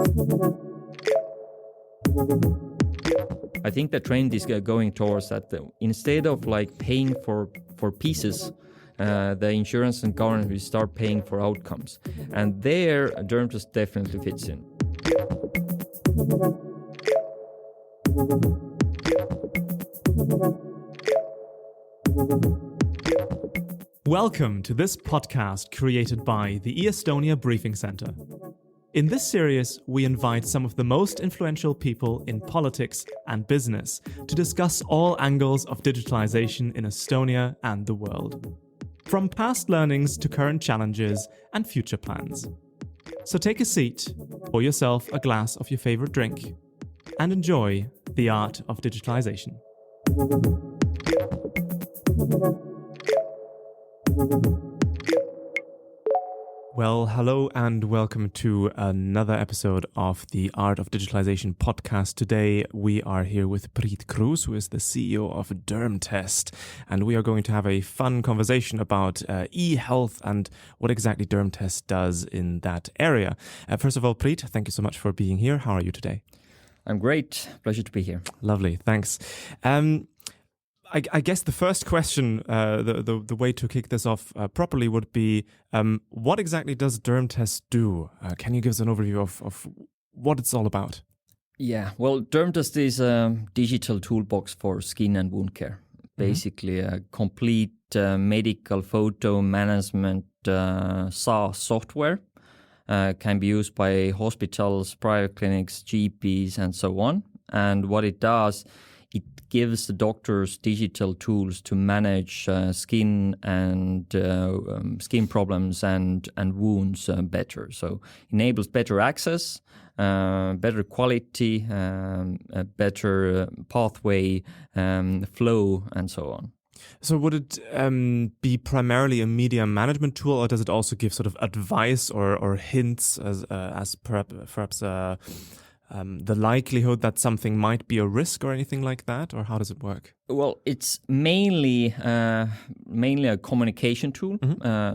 I think the trend is going towards that instead of like paying for pieces, the insurance and government will start paying for outcomes. And there, Dermtest definitely fits in. Welcome to this podcast created by the e-estonia Briefing Center. In this series, we invite some of the most influential people in politics and business to discuss all angles of digitalization in Estonia and the world, from past learnings to current challenges and future plans. So take a seat, pour yourself a glass of your favorite drink, and enjoy the art of digitalization. Well, hello and welcome to another episode of the Art of Digitalization podcast. Today we are here with Priit Kruus, who is the CEO of Dermtest, and we are going to have a fun conversation about e-health and what exactly Dermtest does in that area. First of all, Priit, thank you so much for being here. How are you today? I'm great. Pleasure to be here. Lovely. Thanks. I guess the first question, the way to kick this off properly would be, what exactly does Dermtest do? Can you give us an overview of what it's all about? Yeah, well, Dermtest is a digital toolbox for skin and wound care. Basically, a complete medical photo management SaaS software. Can be used by hospitals, private clinics, GPs, and so on. And what it does, it gives the doctors digital tools to manage skin and skin problems and wounds better. So enables better access, better quality, a better pathway, flow, and so on. So would it be primarily a media management tool, or does it also give sort of advice or hints as perhaps the likelihood that something might be a risk or anything like that, or how does it work? Well, it's mainly a communication tool.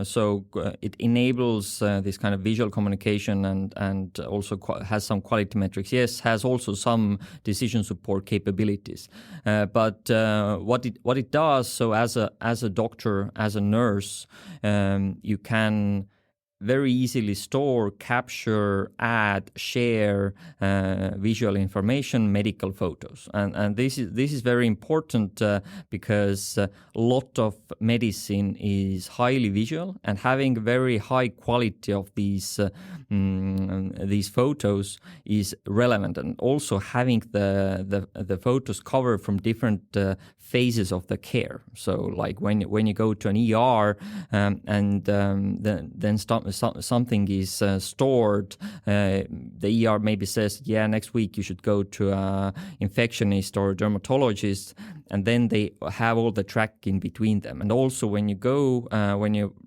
So it enables this kind of visual communication and also has some quality metrics. Yes, has also some decision support capabilities. But what it does, so as a doctor, as a nurse, you can very easily store, capture, add, share visual information, medical photos, and this is very important because a lot of medicine is highly visual, and having very high quality of these photos is relevant, and also having the photos covered from different phases of the care. So, like when you go to an ER and then something is stored, the ER maybe says, yeah, next week you should go to an infectionist or a dermatologist, and then they have all the tracking between them. And also when you go,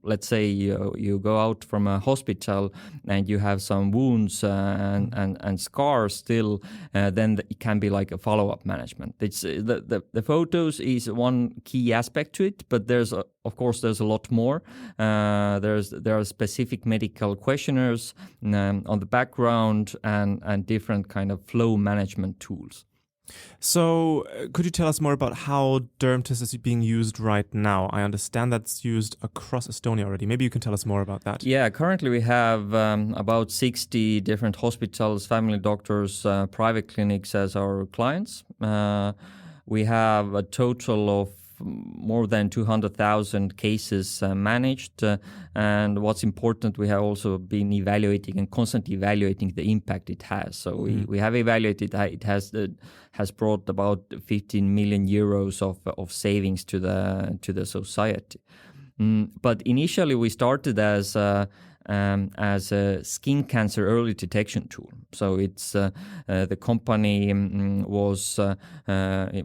let's say you go out from a hospital and you have some wounds and scars still, then it can be like a follow-up management. It's the photos is one key aspect to it, but there's of course a lot more. There are specific medical questionnaires on the background and different kind of flow management tools. So could you tell us more about how Dermtest is being used right now? I understand that's used across Estonia already. Maybe you can tell us more about that. Yeah, currently we have about 60 different hospitals, family doctors, private clinics as our clients. We have a total of more than 200,000 cases managed, and what's important, we have also been evaluating and constantly evaluating the impact it has. So we have evaluated that it has brought about 15 million euros of savings to the society. But initially we started as a skin cancer early detection tool. So it's the company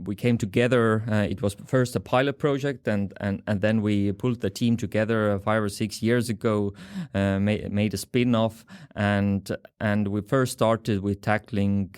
we came together. It was first a pilot project, and then we pulled the team together 5 or 6 years ago, made a spin-off, and we first started with tackling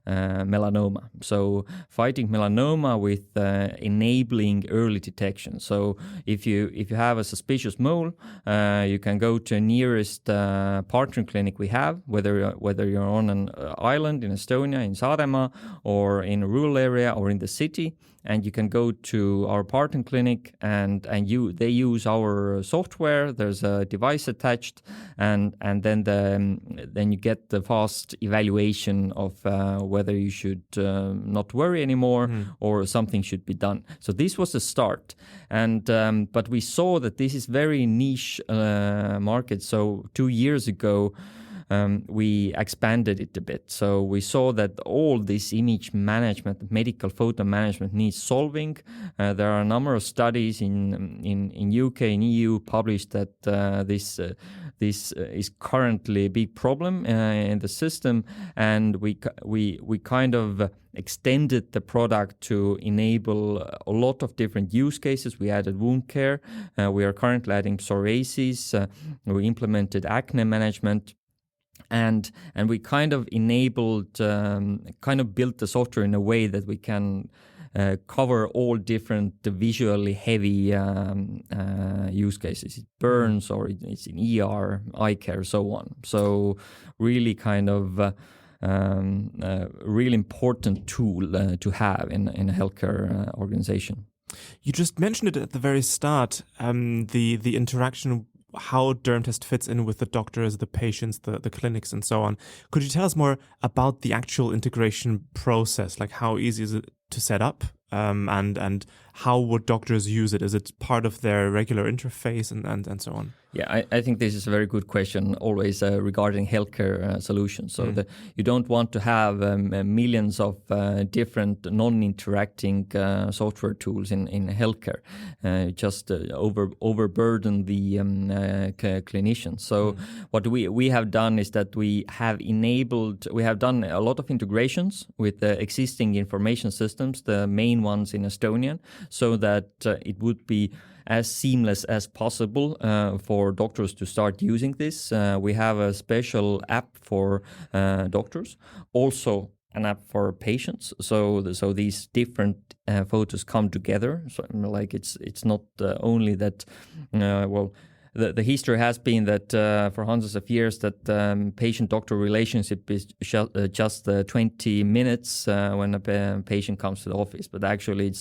melanoma. So fighting melanoma with enabling early detection. So if you have a suspicious mole, you can go to the nearest partner clinic we have, whether you're on an island in Estonia, in Saaremaa, or in a rural area or in the city, and you can go to our partner clinic and they use our software. There's a device attached, and then you get the fast evaluation of whether you should not worry anymore or something should be done. So this was the start, and but we saw that this is very niche market. So 2 years ago, we expanded it a bit. So we saw that all this image management, medical photo management needs solving. There are a number of studies in UK and EU published that this is currently a big problem in the system, and we kind of extended the product to enable a lot of different use cases. We added wound care. We are currently adding psoriasis. We implemented acne management. And we kind of enabled, built the software in a way that we can cover all different visually heavy use cases. It burns, or it's in ER, eye care, so on. So really kind of really important tool to have in a healthcare organization. You just mentioned it at the very start, the interaction, how Dermtest fits in with the doctors, the patients, the clinics, and so on. Could you tell us more about the actual integration process? Like, how easy is it to set up, and how would doctors use it? Is it part of their regular interface and so on? Yeah, I think this is a very good question, always regarding healthcare solutions. So you don't want to have millions of different non-interacting software tools in healthcare. Just overburden the clinicians. So what we have done is that we have done a lot of integrations with the existing information systems, the main ones in Estonian, so that it would be as seamless as possible for doctors to start using this. We have a special app for doctors, also an app for patients. So these different photos come together. So like it's not only that. The history has been that for hundreds of years that patient-doctor relationship is just 20 minutes when a patient comes to the office. But actually,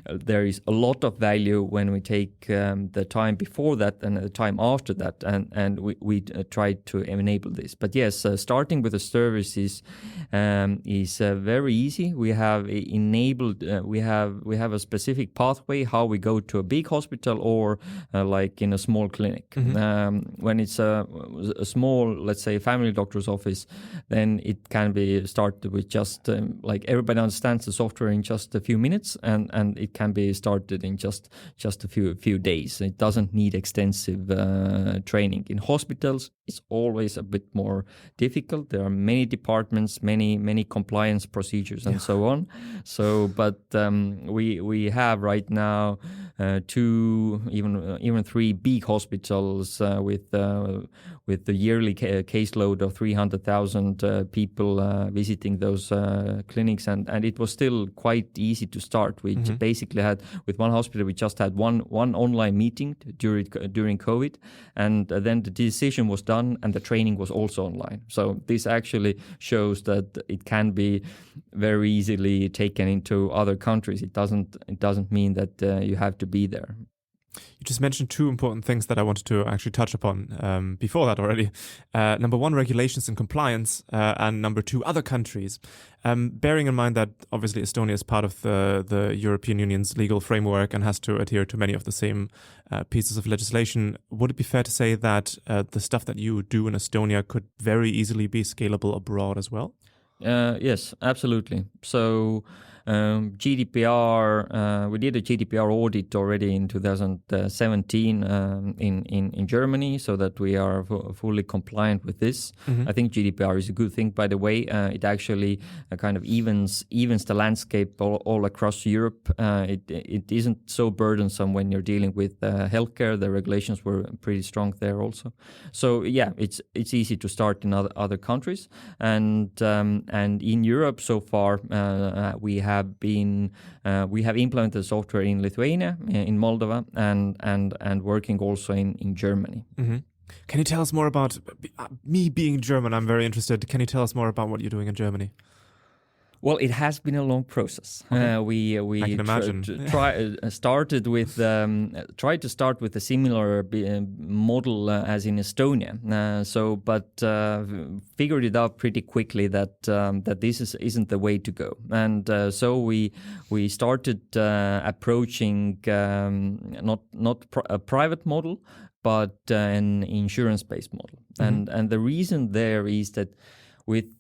there is a lot of value when we take the time before that and the time after that, and we try to enable this. But yes, starting with the services is very easy. We have enabled. We have a specific pathway how we go to a big hospital or like in a small clinic. When it's a small, let's say, family doctor's office, then it can be started with just like everybody understands the software in just a few minutes, and it can be started in just a few days. It doesn't need extensive training. In hospitals, it's always a bit more difficult. There are many departments, many compliance procedures, and so on. So, but we have right now 2, even 3 big hospitals with the yearly caseload of 300,000 people visiting those clinics, and it was still quite easy to start. We basically had, with one hospital, we just had one online meeting during COVID, and then the decision was done, and the training was also online. So this actually shows that it can be very easily taken into other countries. It doesn't mean that you have to be there. You just mentioned 2 important things that I wanted to actually touch upon before that already. Number 1, regulations and compliance, and number 2, other countries. Bearing in mind that obviously Estonia is part of the European Union's legal framework and has to adhere to many of the same pieces of legislation, would it be fair to say that the stuff that you do in Estonia could very easily be scalable abroad as well? Yes, absolutely. So GDPR, we did a GDPR audit already in 2017 in Germany, so that we are fully compliant with this. I think GDPR is a good thing, by the way. It actually kind of evens the landscape all across Europe. It isn't so burdensome when you're dealing with healthcare. The regulations were pretty strong there also. So yeah, it's easy to start in other countries, and in Europe so far we have implemented software in Lithuania, in Moldova, and working also in Germany. Can you tell us more about me being German? I'm very interested. Can you tell us more about what you're doing in Germany? Well, it has been a long process. Okay. We I can imagine. tried to start with a similar model as in Estonia. But figured it out pretty quickly that this isn't the way to go. And so we started approaching not a private model, but an insurance-based model. And the reason there is that with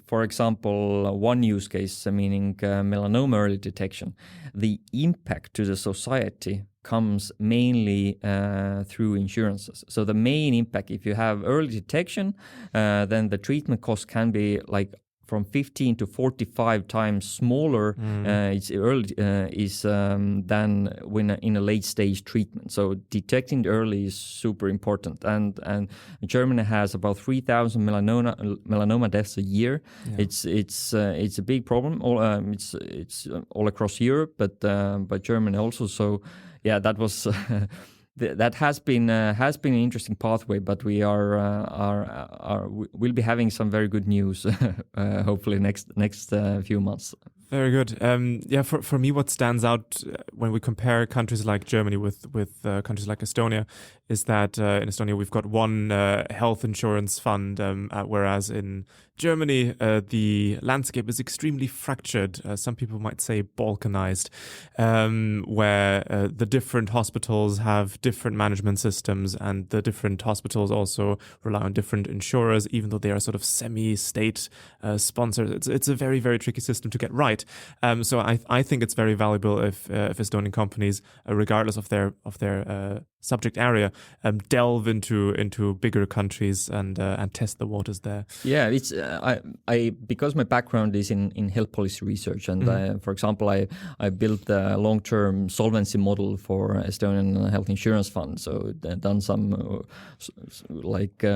for example, one use case, meaning melanoma early detection, the impact to the society comes mainly through insurances. So the main impact, if you have early detection, then the treatment cost can be like from 15 to 45 times smaller than when in a late stage treatment. So detecting early is super important. And Germany has about 3,000 melanoma deaths a year. Yeah. It's a big problem. It's all across Europe, but Germany also. So yeah, that was. That has been an interesting pathway, but we'll be having some very good news hopefully next few months. Very good. For me, what stands out when we compare countries like Germany with countries like Estonia is that in Estonia we've got one health insurance fund, whereas in Germany the landscape is extremely fractured. Some people might say balkanized, where the different hospitals have different management systems, and the different hospitals also rely on different insurers, even though they are sort of semi-state sponsored. It's a very, very tricky system to get right. So I think it's very valuable if Estonian companies, regardless of their subject area, delve into bigger countries and test the waters there. Yeah, it's I because my background is in health policy research, and for example, I built a long-term solvency model for Estonian health insurance fund. So done some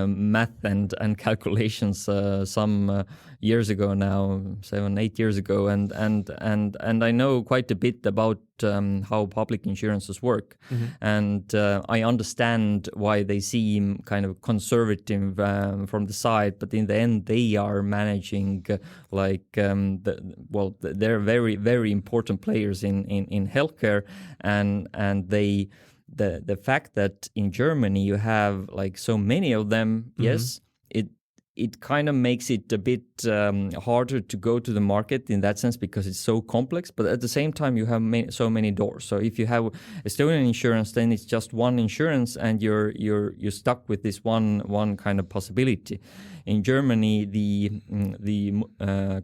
math and calculations some years ago now, 7-8 years ago, and I know quite a bit about how public insurances work, and I understand why they seem kind of conservative from the side, but in the end they are managing they're very, very important players in healthcare, and the fact that in Germany you have like so many of them, yes, it kind of makes it a bit harder to go to the market in that sense, because it's so complex. But at the same time, you have so many doors. So if you have Estonian insurance, then it's just one insurance, and you're stuck with this one kind of possibility. In Germany, the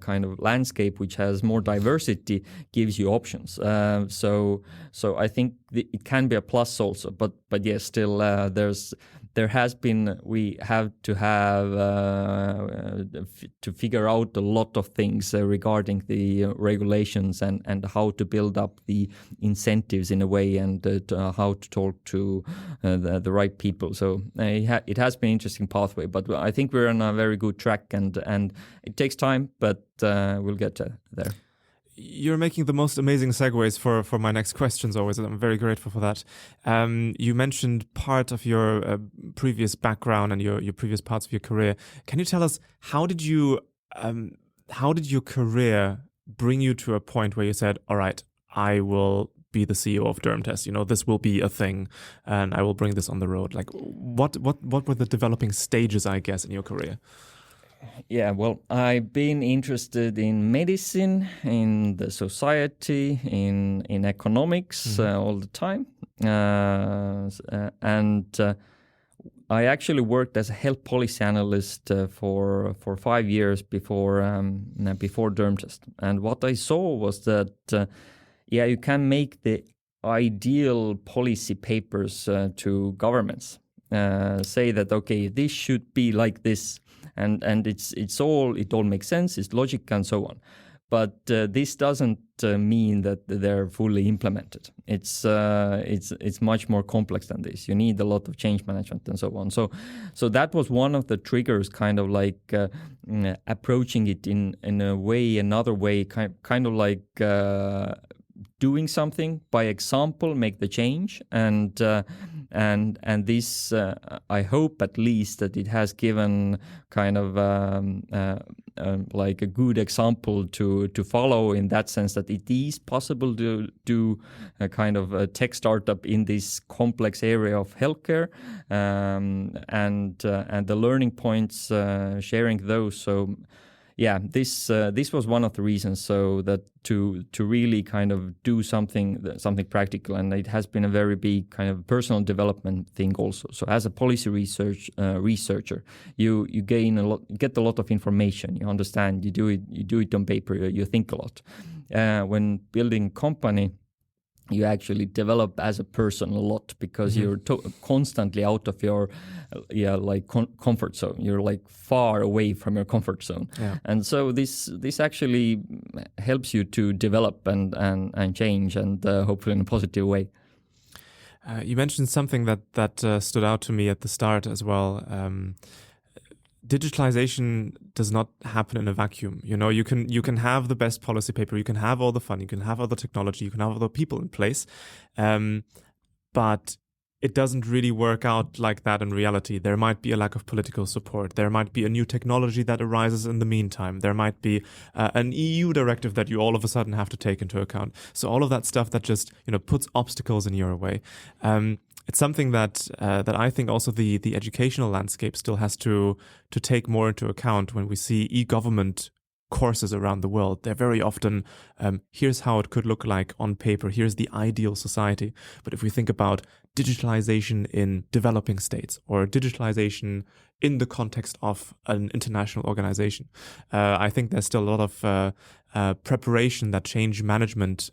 kind of landscape which has more diversity gives you options. So I think it can be a plus also. But yes, still we have to have to figure out a lot of things regarding the regulations and how to build up the incentives in a way, and how to talk to the right people. So it has been an interesting pathway, but I think we're on a very good track, and it takes time, but we'll get there. You're making the most amazing segues for my next questions always, and I'm very grateful for that. You mentioned part of your previous background and your previous parts of your career. Can you tell us how did your career bring you to a point where you said, all right, I will be the CEO of Dermtest, this will be a thing, and I will bring this on the road? Like, what were the developing stages, I guess, in your career? Yeah, well, I've been interested in medicine, in the society, in economics all the time, and I actually worked as a health policy analyst for 5 years before Dermtest, and what I saw was that you can make the ideal policy papers to governments. Say that okay, this should be like this, and it all makes sense, it's logic and so on. But this doesn't mean that they're fully implemented. It's much more complex than this. You need a lot of change management and so on. So that was one of the triggers, kind of like approaching it in another way, kind of like doing something by example, make the change, and this I hope at least that it has given kind of like a good example to follow, in that sense that it is possible to do a kind of a tech startup in this complex area of healthcare, and the learning points, sharing those. So yeah, this was one of the reasons, so that to really kind of do something practical, and it has been a very big kind of personal development thing also. So as a policy researcher, you gain a lot, you get a lot of information, you understand, you do it on paper, you think a lot. When building company, you actually develop as a person a lot, because you're constantly out of your comfort zone. You're like far away from your comfort zone, and so this actually helps you to develop and change, and hopefully in a positive way. You mentioned something that stood out to me at the start as well. Digitalization does not happen in a vacuum. You know, you can have the best policy paper, you can have all the fun, you can have all the technology, you can have all the people in place, but it doesn't really work out like that in reality. There might be a lack of political support. There might be a new technology that arises in the meantime. There might be an EU directive that you all of a sudden have to take into account. So all of that stuff that just, puts obstacles in your way. It's something that I think also the educational landscape still has to take more into account when we see e-government courses around the world. They're very often, here's how it could look like on paper, here's the ideal society. But if we think about digitalization in developing states, or digitalization in the context of an international organization, I think there's still a lot of preparation that change management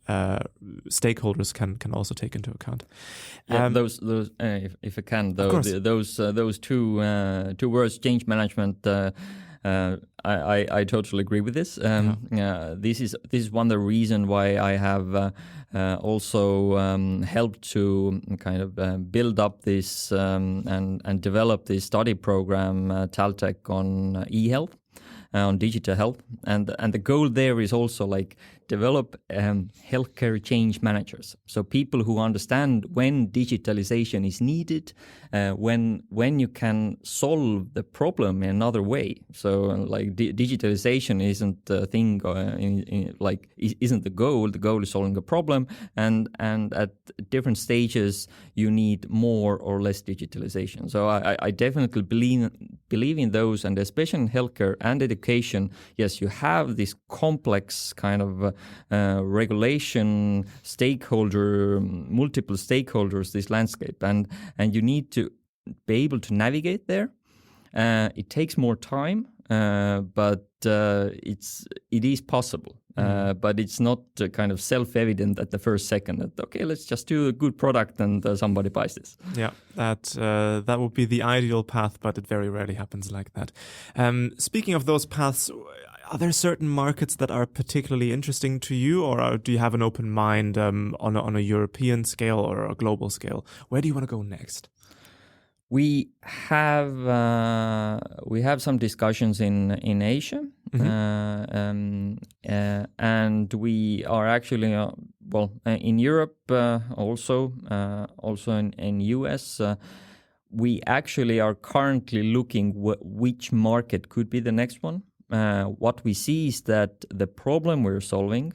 stakeholders can also take into account. Those if I can, those two words, change management. I totally agree with this. This is one of the reasons why I have also helped to kind of build up this and develop this study program, Taltech, on e-health, on digital health, and the goal there is also like develop healthcare change managers. So people who understand when digitalization is needed, when you can solve the problem in another way. So like digitalization isn't the thing, isn't the goal. The goal is solving a problem, and at different stages you need more or less digitalization. So I definitely believe in those, and especially in healthcare and education. Yes, you have this complex kind of regulation, multiple stakeholders, this landscape, and you need to be able to navigate there. It takes more time, but it is possible. But it's not kind of self-evident at the first second that, okay, let's just do a good product and somebody buys this. Yeah, that would be the ideal path, but it very rarely happens like that. Speaking of those paths, are there certain markets that are particularly interesting to you, or do you have an open mind on a European scale or a global scale? Where do you want to go next? We have some discussions in Asia, and we are actually in Europe, also in US. We actually are currently looking which market could be the next one. What we see is that the problem we're solving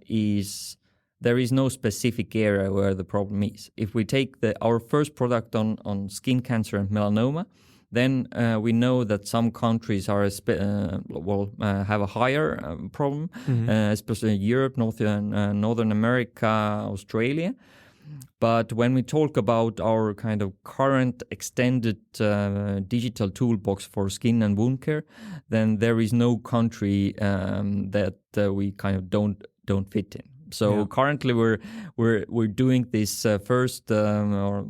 is there is no specific area where the problem is. If we take our first product on skin cancer and melanoma, then we know that some countries are have a higher problem, especially Europe, Northern America, Australia. But when we talk about our kind of current extended digital toolbox for skin and wound care, then there is no country that we kind of don't fit in. So currently we're doing this first or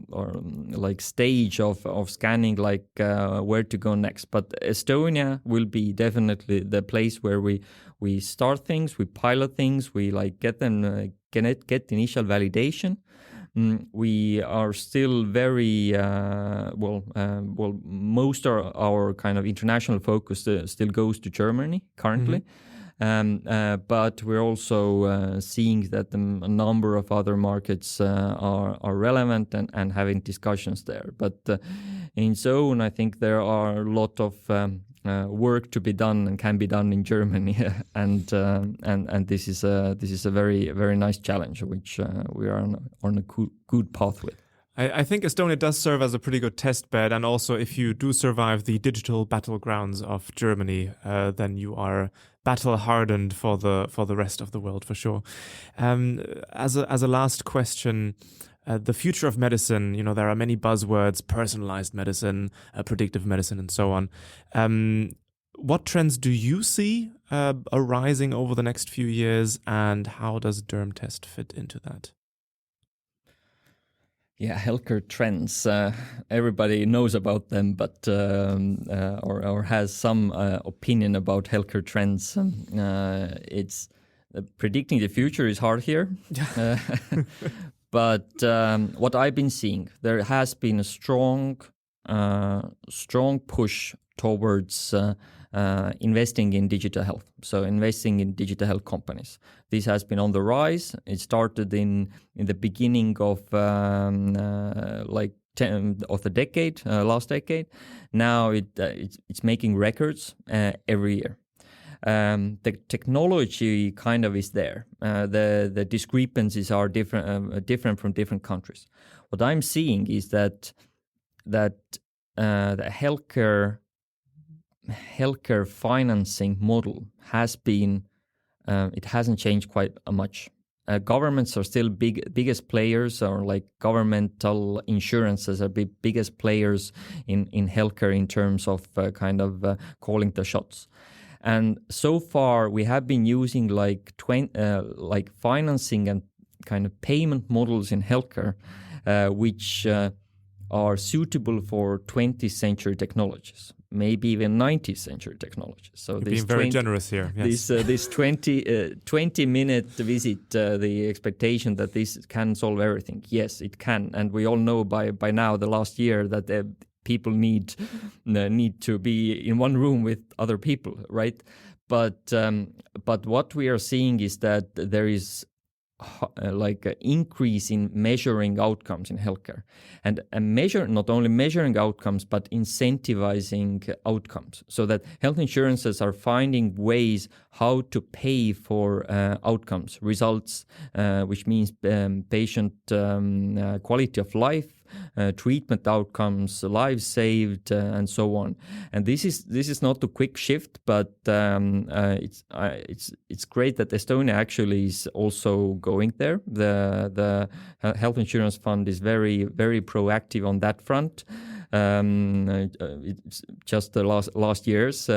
like stage of scanning, like where to go next. But Estonia will be definitely the place where we start things, we pilot things, we like get them get initial validation. We are still very most of our kind of international focus still goes to Germany currently. But we're also seeing that a number of other markets are relevant and having discussions there. But in zone, I think there are a lot of work to be done and can be done in Germany, and this is a very, very nice challenge which we are on a good path with. I think Estonia does serve as a pretty good test bed, and also if you do survive the digital battlegrounds of Germany, then you are battle hardened for the rest of the world for sure. As a last question, the future of medicine, there are many buzzwords: personalized medicine, predictive medicine, and so on. What trends do you see arising over the next few years, and how does Dermtest fit into that? Yeah, healthcare trends. Everybody knows about them, but or has some opinion about healthcare trends. It's predicting the future is hard here. But what I've been seeing, there has been a strong push towards investing in digital health. So investing in digital health companies. This has been on the rise. It started in the beginning of of the decade, last decade. Now it's making records every year. The technology kind of is there. The discrepancies are different from different countries. What I'm seeing is that the healthcare financing model has been it hasn't changed quite much. Governments are still biggest players, or like governmental insurances are biggest players in healthcare in terms of calling the shots. And so far, we have been using like financing and kind of payment models in healthcare, which are suitable for 20th century technologies, maybe even 19th century technologies. So you're being very generous here. Yes. This 20-minute visit, the expectation that this can solve everything. Yes, it can, and we all know by now, the last year, that people need to be in one room with other people, right? But what we are seeing is that there is like an increase in measuring outcomes in healthcare, and not only measuring outcomes but incentivizing outcomes, so that health insurances are finding ways how to pay for outcomes, results, which means patient quality of life, treatment outcomes, lives saved, and so on. And this is not a quick shift, but it's great that Estonia actually is also going there. The health insurance fund is very, very proactive on that front. It's just the last years.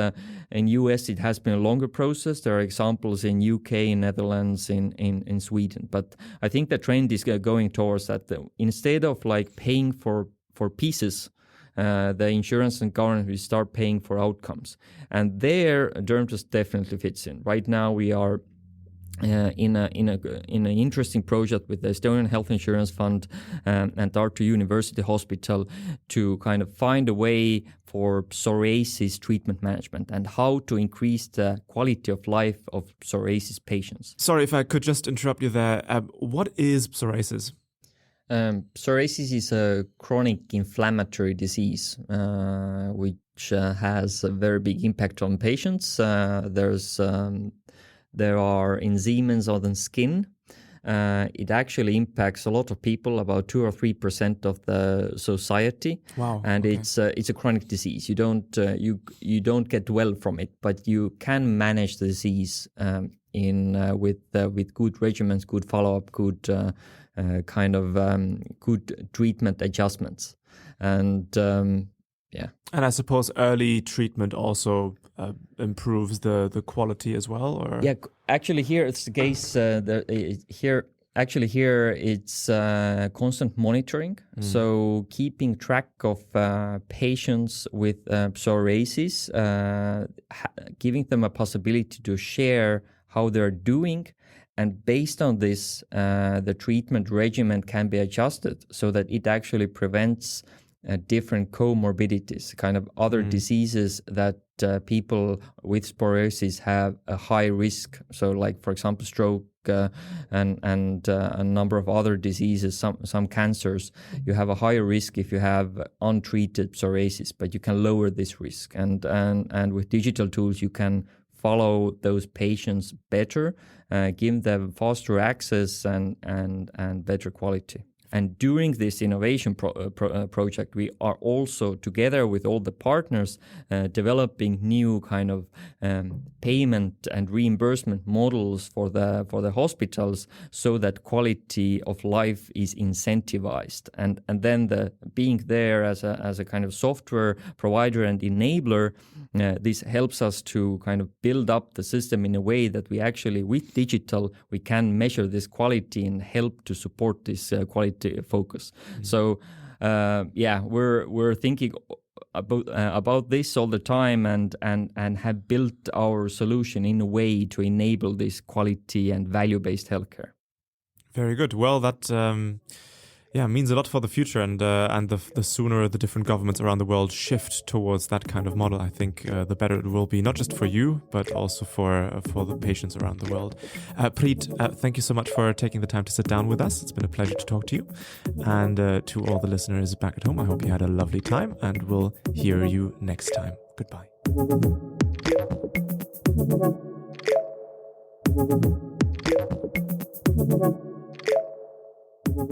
In US, it has been a longer process. There are examples in UK, in Netherlands, in Sweden. But I think the trend is going towards that. Instead of like paying for pieces, the insurance and government will start paying for outcomes. And there, Dermtest definitely fits in. Right now, we are in an interesting project with the Estonian Health Insurance Fund and Tartu University Hospital to kind of find a way for psoriasis treatment management and how to increase the quality of life of psoriasis patients. Sorry if I could just interrupt you there. What is psoriasis? Psoriasis is a chronic inflammatory disease which has a very big impact on patients. There are enzymes on the skin. It actually impacts a lot of people, about 2 or 3% of the society. Wow! And okay. it's a chronic disease. You don't get well from it, but you can manage the disease with good regimens, good follow-up, good kind of good treatment adjustments. And And I suppose early treatment also improves the quality as well, or? Yeah, actually here it's the case. Here it's constant monitoring. So keeping track of patients with psoriasis, giving them a possibility to share how they're doing. And based on this, the treatment regimen can be adjusted so that it actually prevents different comorbidities, kind of other diseases that people with psoriasis have a high risk. So like, for example, stroke and a number of other diseases, some cancers, you have a higher risk if you have untreated psoriasis, but you can lower this risk. And with digital tools, you can follow those patients better, give them faster access and better quality. And during this innovation project, we are also, together with all the partners, developing new kind of payment and reimbursement models for the hospitals, so that quality of life is incentivized. And then being there as a kind of software provider and enabler, this helps us to kind of build up the system in a way that we actually, with digital, we can measure this quality and help to support this quality focus. So we're thinking about this all the time, and have built our solution in a way to enable this quality and value-based healthcare. Very good. Well, that means a lot for the future, and the sooner the different governments around the world shift towards that kind of model, I think the better it will be, not just for you, but also for the patients around the world. Priit, thank you so much for taking the time to sit down with us. It's been a pleasure to talk to you. And to all the listeners back at home, I hope you had a lovely time, and we'll hear you next time. Goodbye.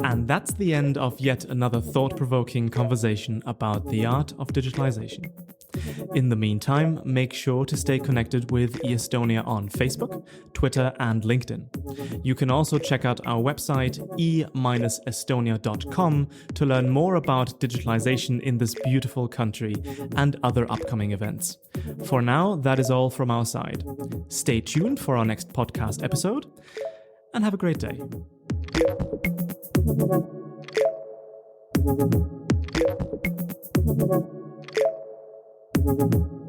And that's the end of yet another thought-provoking conversation about the art of digitalization. In the meantime, make sure to stay connected with e-estonia on Facebook, Twitter, and LinkedIn. You can also check out our website e-estonia.com to learn more about digitalization in this beautiful country and other upcoming events. For now, that is all from our side. Stay tuned for our next podcast episode, and have a great day. Thank you.